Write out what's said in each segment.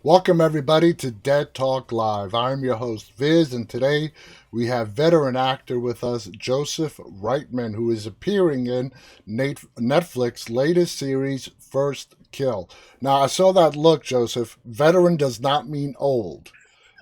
Welcome, everybody, to Dead Talk Live. I'm your host, Viz, and today we have veteran actor with us, Joseph Reitman, who is appearing in Netflix's latest series, First Kill. Now, I saw that look, Joseph. Veteran does not mean old,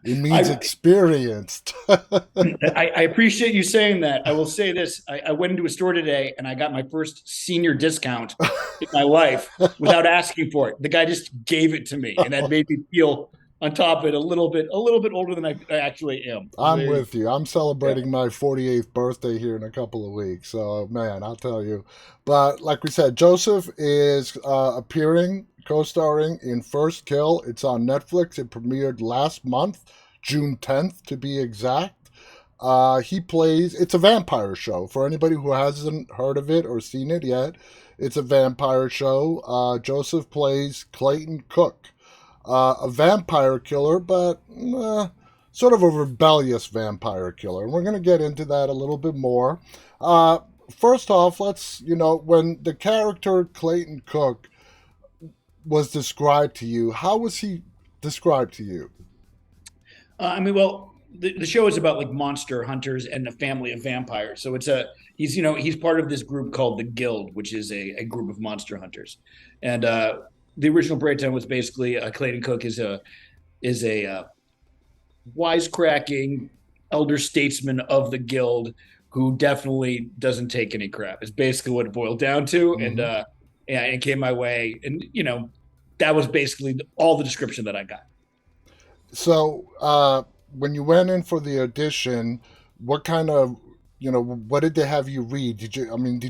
it means I, experienced. I appreciate you saying that. I will say this: I went into a store today and I got my first senior discount in my life without asking for it. The guy just gave it to me, and that made me feel on top of it a little bit older than I actually am. I'm with you. I'm Yeah. celebrating my 48th birthday here in a couple of weeks. So, man, I'll tell you. But like we said, Joseph is appearing, co starring in First Kill. It's on Netflix. It premiered last month, June 10th to be exact. He plays, it's a vampire show. For anybody who hasn't heard of it or seen it yet, it's a vampire show. Joseph plays Clayton Cook, a vampire killer, but sort of a rebellious vampire killer. And we're going to get into that a little bit more. Uh, First off, when the character Clayton Cook was described to you, how was he described to you? Well, the show is about like monster hunters and a family of vampires. So he's part of this group called the Guild, which is a group of monster hunters. And the original breakdown was basically Clayton Cook is a wisecracking elder statesman of the Guild who definitely doesn't take any crap. Is basically what it boiled down to. And Mm-hmm. yeah, it came my way, and that was basically all the description that I got. So, when you went in for the audition, what kind of, what did they have you read? Did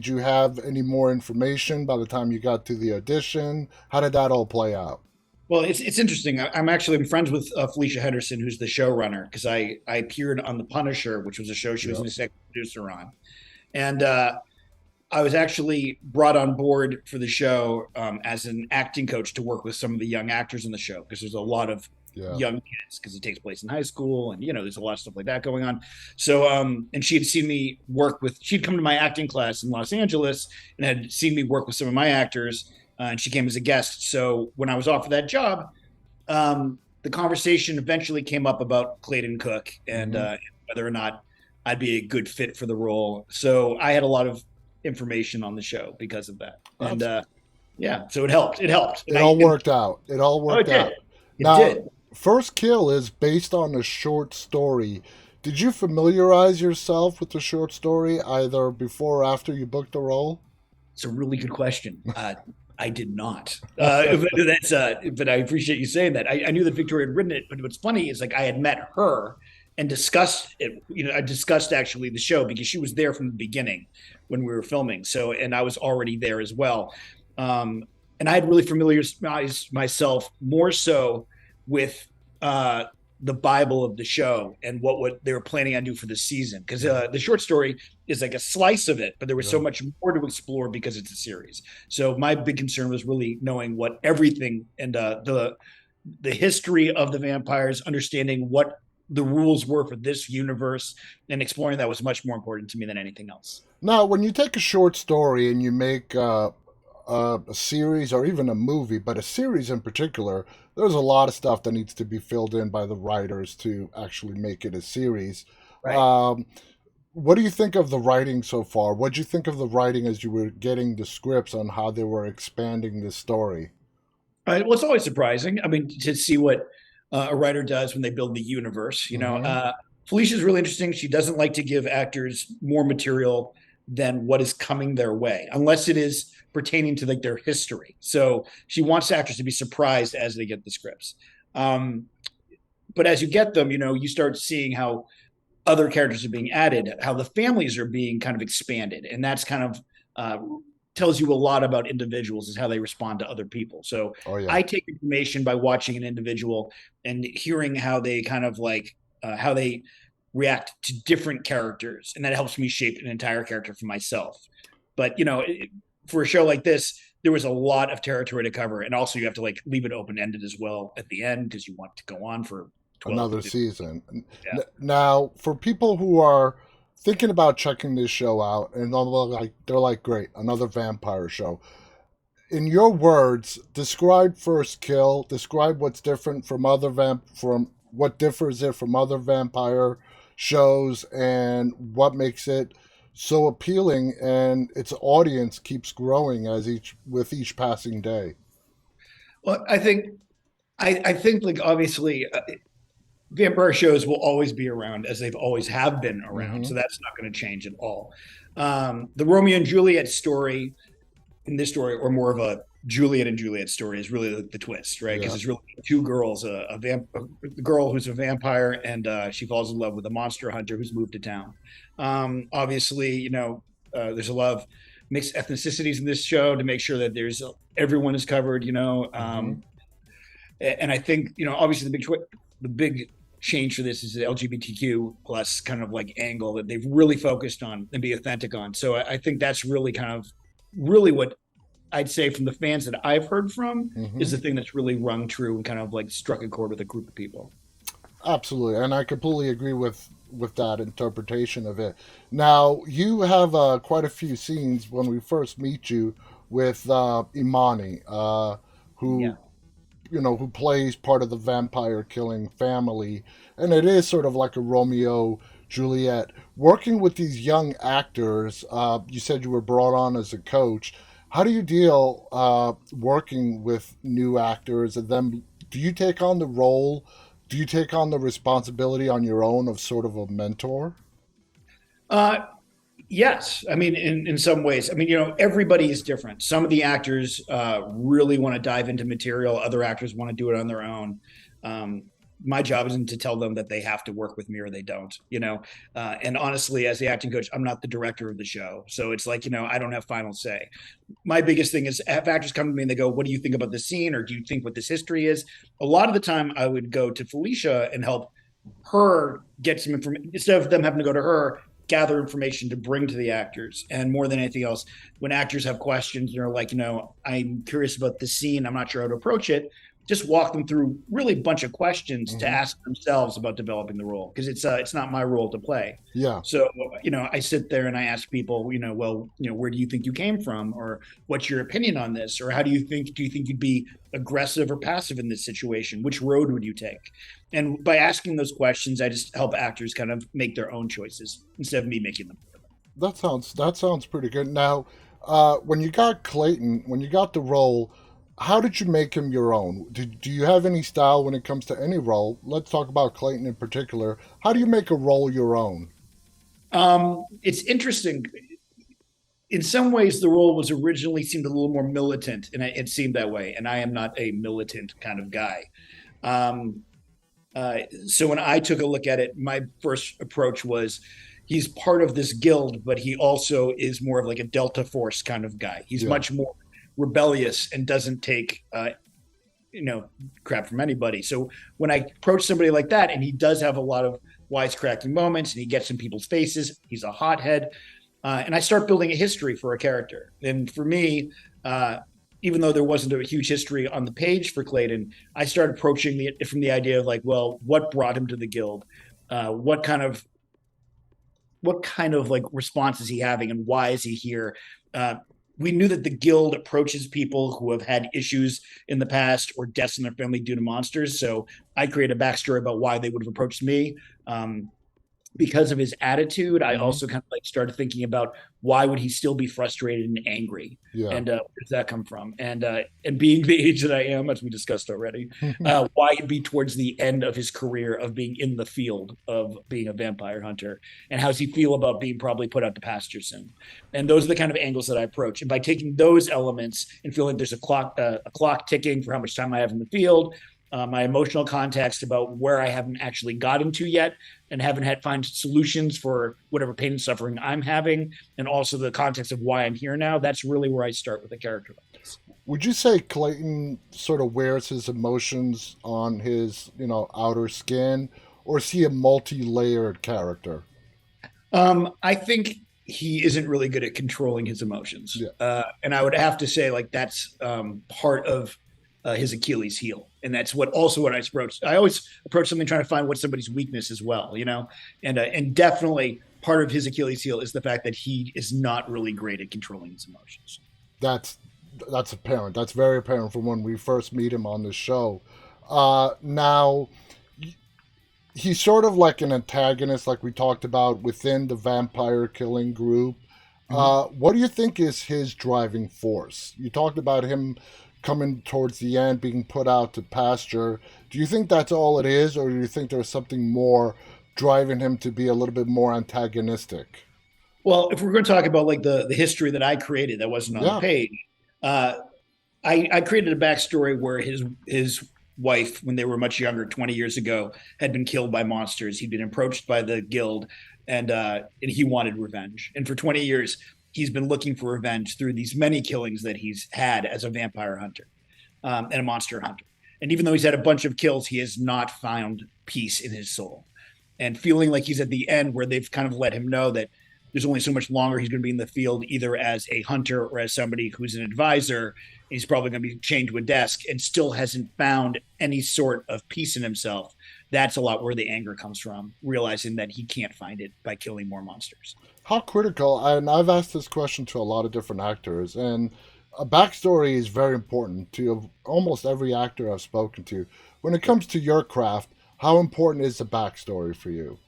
you have any more information by the time you got to the audition? How did that all play out? Well, it's interesting. I'm friends with Felicia Henderson, who's the showrunner, because I appeared on The Punisher, which was a show she was Yeah. an executive producer on, and I was actually brought on board for the show as an acting coach to work with some of the young actors in the show because there's a lot of Yeah. young kids because it takes place in high school and there's a lot of stuff like that going on. So and she had seen me work with she'd come to my acting class in Los Angeles and had seen me work with some of my actors and she came as a guest. So when I was offered that job, the conversation eventually came up about Clayton Cook and Mm-hmm. whether or not I'd be a good fit for the role. So I had a lot of information on the show because of that. And That's yeah, so it helped. It helped. It all worked out. It all Oh, worked it did. out. It Now, did. First Kill is based on a short story. Did you familiarize yourself with the short story either before or after you booked the role? It's a really good question. I did not. But I appreciate you saying that. I knew that Victoria had written it, but what's funny is like I had met her and discussed it. I discussed actually the show because she was there from the beginning when we were filming. So, and I was already there as well. Um, and I had really familiarized myself more so with the Bible of the show and what they were planning on doing for the season. Because the short story is like a slice of it, but there was so Yeah. much more to explore because it's a series. So my big concern was really knowing what everything and the history of the vampires, understanding what the rules were for this universe, and exploring that was much more important to me than anything else. Now, when you take a short story and you make a series or even a movie, but a series in particular, there's a lot of stuff that needs to be filled in by the writers to actually make it a series. Right. Um, what do you think of the writing so far? What do you think of the writing as you were getting the scripts on how they were expanding the story? Well, it's always surprising. I mean, to see what a writer does when they build the universe. Mm-hmm. Felicia's really interesting. She doesn't like to give actors more material than what is coming their way, unless it is pertaining to like their history. So she wants actors to be surprised as they get the scripts. Um, but as you get them, you start seeing how other characters are being added, how the families are being kind of expanded, and that's kind of uh, tells you a lot about individuals is how they respond to other people. So Oh yeah. I take information by watching an individual and hearing how they kind of like how they react to different characters, and that helps me shape an entire character for myself. But for a show like this, there was a lot of territory to cover, and also you have to like leave it open ended as well at the end because you want it to go on for 12 to Another 15. season. Yeah. Now, for people who are thinking about checking this show out and they're like, great, another vampire show. In your words, describe First Kill. Describe what's different from from what differs it from other vampire shows, and what makes it so appealing. And its audience keeps growing as each passing day. Well, I think like obviously vampire shows will always be around as they've always have been around, Mm-hmm. so that's not going to change at all. The Romeo and Juliet story in this story, or more of a Juliet and Juliet story, is really the twist, right? Because Yeah. it's really two girls, a girl who's a vampire, and she falls in love with a monster hunter who's moved to town. Obviously, there's a lot of mixed ethnicities in this show to make sure that there's everyone is covered. Mm-hmm. And I think obviously the big change for this is the LGBTQ plus kind of like angle that they've really focused on and be authentic on. So I think that's really kind of really what I'd say from the fans that I've heard from Mm-hmm. is the thing that's really rung true and kind of like struck a chord with a group of people. Absolutely, and I completely agree with that interpretation of it. Now, you have quite a few scenes when we first meet you with Imani, who Yeah. who plays part of the vampire killing family, and it is sort of like a Romeo Juliet. Working with these young actors, you said you were brought on as a coach. How do you deal working with new actors, and then do you take on the role? Do you take on the responsibility on your own of sort of a mentor? Uh, yes. I mean, in some ways, I mean, everybody is different. Some of the actors really want to dive into material. Other actors want to do it on their own. Um, my job isn't to tell them that they have to work with me or they don't. And honestly, as the acting coach, I'm not the director of the show. So it's like, I don't have final say. My biggest thing is if actors come to me and they go, "What do you think about the scene?" or "Do you think what this history is?" A lot of the time I would go to Felicia and help her get some information instead of them having to go to her, gather information to bring to the actors. And more than anything else, when actors have questions and are like, I'm curious about the scene, I'm not sure how to approach it, just walk them through really a bunch of questions to Mm-hmm. ask themselves about developing the role, because it's not my role to play. Yeah. So I sit there and I ask people, well, where do you think you came from, or what's your opinion on this, or how do you think you'd be aggressive or passive in this situation, which road would you take? And by asking those questions, I just help actors kind of make their own choices instead of me making them. That sounds pretty good. Now, when you got Clayton, when you got the role, how did you make him your own? Do you have any style when it comes to any role? Let's talk about Clayton in particular. How do you make a role your own? It's interesting. In some ways, the role was originally seemed a little more militant, and it seemed that way. And I am not a militant kind of guy. Um, so when I took a look at it, my first approach was he's part of this guild, but he also is more of like a Delta Force kind of guy. He's Yeah. much more rebellious and doesn't take crap from anybody. So when I approach somebody like that, and he does have a lot of wisecracking moments, and he gets in people's faces, he's a hothead, and I start building a history for a character. And for me, even though there wasn't a huge history on the page for Clayton, I started approaching it from the idea of like, well, what brought him to the guild? What kind of like response is he having, and why is he here? Uh, we knew that the guild approaches people who have had issues in the past or deaths in their family due to monsters. So I created a backstory about why they would have approached me. Because of his attitude, I Mm-hmm. also kind of like started thinking about why would he still be frustrated and angry, Yeah. and where does that come from? And being the age that I am, as we discussed already, why he'd be towards the end of his career of being in the field of being a vampire hunter, and how's he feel about being probably put out to pasture soon? And those are the kind of angles that I approach. And by taking those elements and feeling there's a clock ticking for how much time I have in the field, my emotional context about where I haven't actually gotten to yet and haven't had find solutions for whatever pain and suffering I'm having, and also the context of why I'm here now. That's really where I start with a character like this. Would you say Clayton sort of wears his emotions on his, outer skin, or is he a multi-layered character? I think he isn't really good at controlling his emotions, Yeah. and I would have to say like that's part of his Achilles heel, and that's what I approach. I always approach something trying to find what somebody's weakness as well, and definitely part of his Achilles heel is the fact that he is not really great at controlling his emotions. That's That's apparent. That's very apparent from when we first meet him on the show. Now, he's sort of like an antagonist, like we talked about within the vampire killing group. Mhm. What do you think is his driving force? You talked about him coming towards the end, being put out to pasture. Do you think that's all it is, or do you think there's something more driving him to be a little bit more antagonistic? Well, if we're going to talk about like the history that I created that wasn't on the Yeah. page, uh, I created a backstory where his wife, when they were much younger, 20 years ago, had been killed by monsters. He'd been approached by the guild, and he wanted revenge. And for 20 years, he's been looking for revenge through these many killings that he's had as a vampire hunter and a monster hunter. And even though he's had a bunch of kills, he has not found peace in his soul. And feeling like he's at the end where they've kind of let him know that there's only so much longer he's going to be in the field, either as a hunter or as somebody who's an advisor. He's probably going to be chained to a desk and still hasn't found any sort of peace in himself. That's a lot where the anger comes from, realizing that he can't find it by killing more monsters. How critical, and I've asked this question to a lot of different actors, and a backstory is very important to almost every actor I've spoken to. When it comes to your craft, how important is the backstory for you?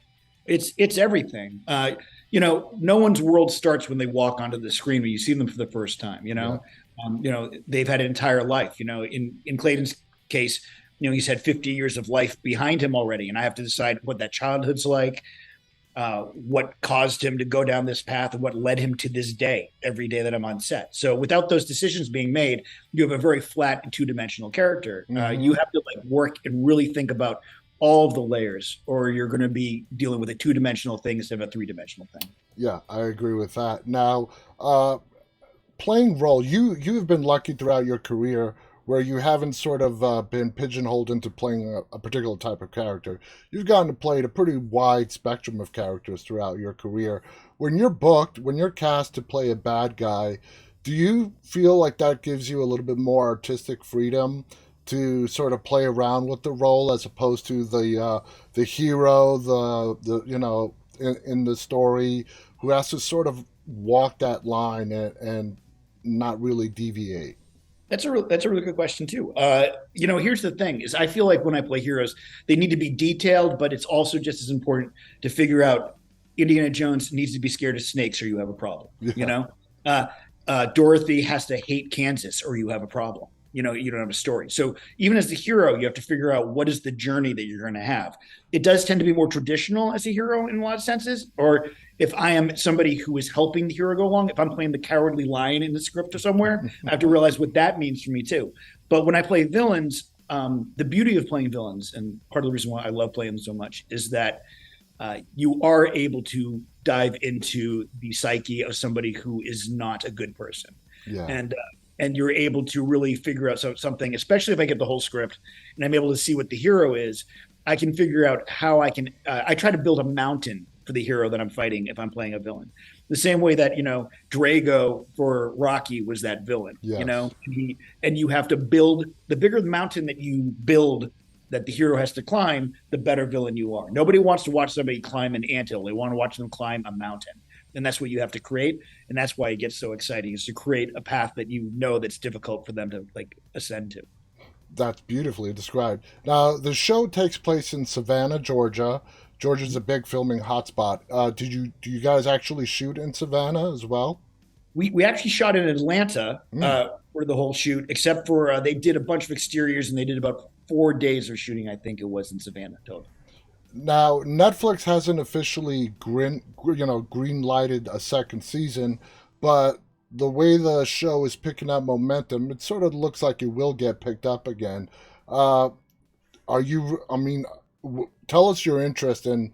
It's everything. No one's world starts when they walk onto the screen when you see them for the first time. Yeah. They've had an entire life. In Clayton's case, he's had 50 years of life behind him already, and I have to decide what that childhood's like, what caused him to go down this path, and what led him to this day. Every day that I'm on set, so without those decisions being made, you have a very flat and two-dimensional character. You Hmm. have to like work and really think about all of the layers, or you're going to be dealing with a two-dimensional thing instead of a three-dimensional thing. Yeah, I agree with that. Now, playing role, you've been lucky throughout your career where you haven't sort of been pigeonholed into playing a particular type of character. You've gotten to play a pretty wide spectrum of characters throughout your career. When you're booked, when you're cast to play a bad guy, do you feel like that gives you a little bit more artistic freedom to sort of play around with the role as opposed to the hero, in the story who has to sort of walk that line and not really deviate? That's a really good question too. Here's the thing: is I feel like when I play heroes, they need to be detailed, but it's also just as important to figure out Indiana Jones needs to be scared of snakes, or you have a problem. Yeah. Uh, Dorothy has to hate Kansas, or you have a problem. You don't have a story. So even as the hero, you have to figure out what is the journey that you're going to have. It does tend to be more traditional as a hero in a lot of senses. Or if I am somebody who is helping the hero go along, if I'm playing the cowardly lion in the script or somewhere, I have to realize what that means for me too. But when I play villains, the beauty of playing villains, and part of the reason why I love playing them so much, is that you are able to dive into the psyche of somebody who is not a good person, Yeah. and you're able to really figure out something. Especially if I get the whole script and I'm able to see what the hero is, I can figure out how I can. I try to build a mountain for the hero that I'm fighting if I'm playing a villain. The same way that Drago for Rocky was that villain. Yes. And you have to build the bigger the mountain that you build that the hero has to climb, the better villain you are. Nobody wants to watch somebody climb an anthill. They want to watch them climb a mountain. And that's what you have to create. And that's why it gets so exciting, is to create a path that that's difficult for them to like ascend to. That's beautifully described. Now, the show takes place in Savannah, Georgia. Georgia's a big filming hotspot. Do you guys actually shoot in Savannah as well? We actually shot in Atlanta Mm. for the whole shoot, except for they did a bunch of exteriors and they did about 4 days of shooting. I think it was in Savannah total. Now, Netflix hasn't officially green lighted a second season, but the way the show is picking up momentum, it sort of looks like it will get picked up again. Uh, are you? I mean, tell us your interest in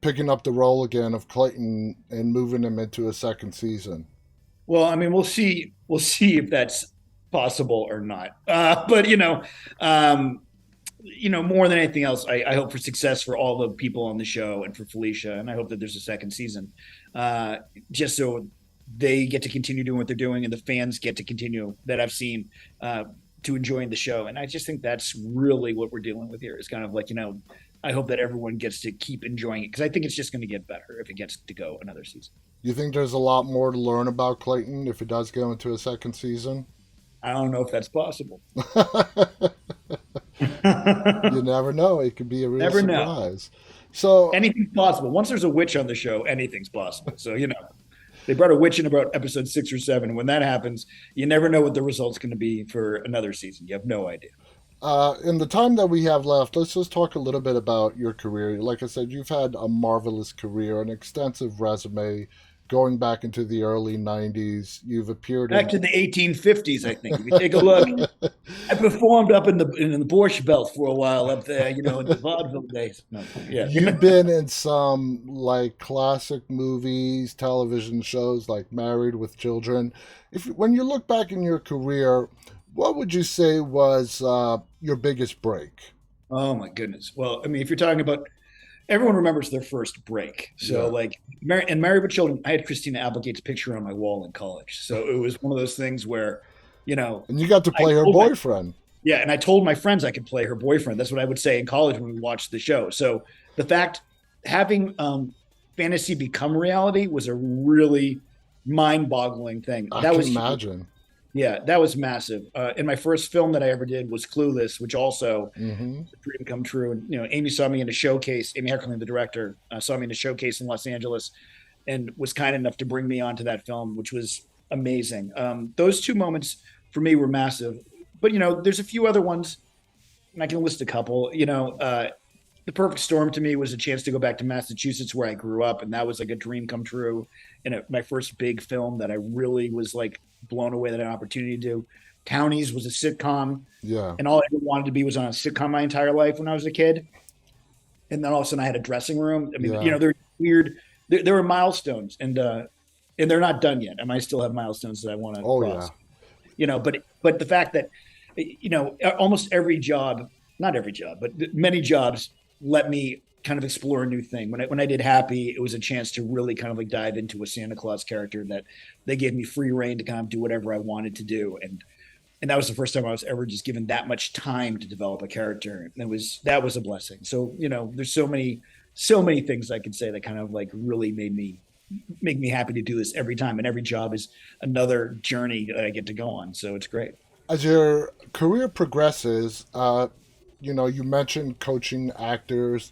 picking up the role again of Clayton and moving him into a second season. Well, I mean, we'll see. We'll see if that's possible or not. But more than anything else, I hope for success for all the people on the show and for Felicia, and I hope that there's a second season, just so they get to continue doing what they're doing, and the fans get to continue that I've seen to enjoying the show. And I just think that's really what we're dealing with here. Is kind of like I hope that everyone gets to keep enjoying it, because I think it's just going to get better if it gets to go another season. You think there's a lot more to learn about Clayton if it does go into a second season? I don't know if that's possible. You never know. It could be a real Never know. surprise. So, Anything's possible. Once there's a witch on the show, anything's possible. So, they brought a witch in about episode 6 or 7. When that happens, you never know what the result's going to be for another season. You have no idea. in the time that we have left, let's just talk a little bit about your career. Like I said, you've had a marvelous career, an extensive resume going back into the early 90s. You've appeared Back in. to the 1850s, I think. If you take a look, I performed up in the Borscht Belt for a while up there, in the vaudeville days. No, yeah. You've been in some like classic movies, television shows like Married with Children. If when you look back in your career, what would you say was your biggest break? Oh my goodness. Well, I mean, if you're talking about everyone remembers their first break. So Yeah, like Married with Children, I had Christina Applegate's picture on my wall in college. So it was one of those things where, you know, and you got to I play her told my boyfriend. yeah, and I told my friends I could play her boyfriend. That's what I would say in college when we watched the show. So the fact having fantasy become reality was a really mind-boggling thing. I That can was huge. imagine. Yeah, that was massive. And my first film that I ever did was Clueless, which also Hmm. a dream come true. And Amy saw me in a showcase. Amy Heckerling, the director, saw me in a showcase in Los Angeles, and was kind enough to bring me onto that film, which was amazing. Those two moments for me were massive. But there's a few other ones, and I can list a couple. The Perfect Storm to me was a chance to go back to Massachusetts where I grew up, and that was like a dream come true. And my first big film that I really was like blown away that I had an opportunity to do. Townies was a sitcom, Yeah, and all I ever wanted to be was on a sitcom my entire life when I was a kid. And then all of a sudden I had a dressing room. I mean, yeah. they're weird. There were milestones, and they're not done yet. I might still have milestones that I want to Oh yeah. cross. But the fact that almost every job, not every job, but many jobs let me kind of explore a new thing. When I did Happy, it was a chance to really kind of like dive into a Santa Claus character that they gave me free reign to kind of do whatever I wanted to do. And that was the first time I was ever just given that much time to develop a character. And that was a blessing. So, there's so many things I could say that kind of like really make me happy to do this every time. And every job is another journey that I get to go on. So it's great. As your career progresses, you mentioned coaching actors.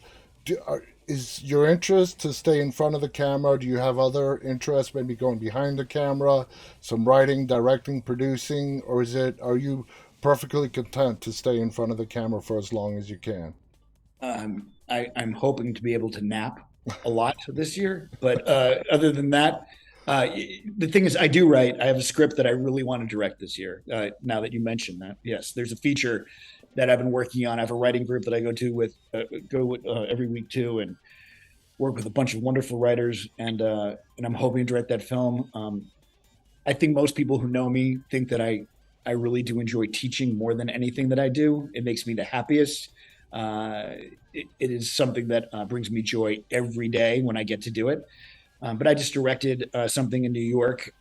Is your interest to stay in front of the camera? Do you have other interests, maybe going behind the camera, some writing, directing, producing, or are you perfectly content to stay in front of the camera for as long as you can? I'm hoping to be able to nap a lot this year, but other than that, uh, the thing is, I do write. I have a script that I really want to direct this year. Now that you mentioned that, yes, there's a feature that I've been working on. I have a writing group that I go with every week too, and work with a bunch of wonderful writers, and I'm hoping to direct that film. I think most people who know me think that I really do enjoy teaching more than anything that I do. It makes me the happiest. Uh, it is something that brings me joy every day when I get to do it. But I just directed something in New York,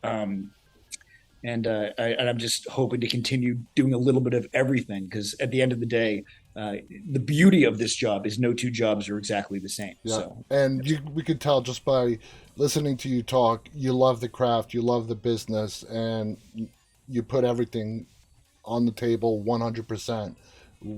and I'm just hoping to continue doing a little bit of everything because at the end of the day, the beauty of this job is no two jobs are exactly the same. Yeah, So and we could tell just by listening to you talk, you love the craft, you love the business, and you put everything on the table 100%.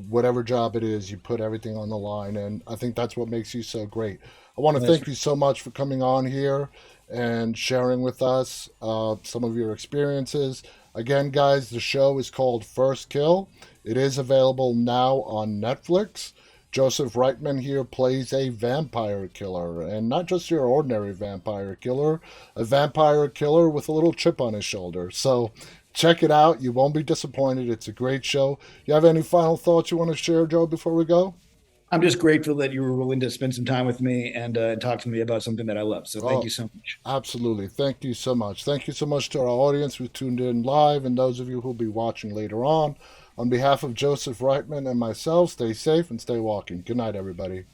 Whatever job it is, you put everything on the line, and I think that's what makes you so great. I want to that's thank you so much for coming on here and sharing with us some of your experiences. Again, guys, the show is called First Kill. It is available now on Netflix. Joseph Reitman here plays a vampire killer, and not just your ordinary vampire killer, a vampire killer with a little chip on his shoulder. So check it out. You won't be disappointed. It's a great show. You have any final thoughts you want to share, Joe, before we go? I'm just grateful that you were willing to spend some time with me and talk to me about something that I love. So thank Oh, you so much. absolutely. Thank you so much. Thank you so much to our audience who tuned in live and those of you who'll be watching later on. On behalf of Joseph Reitman and myself, stay safe and stay walking. Good night, everybody.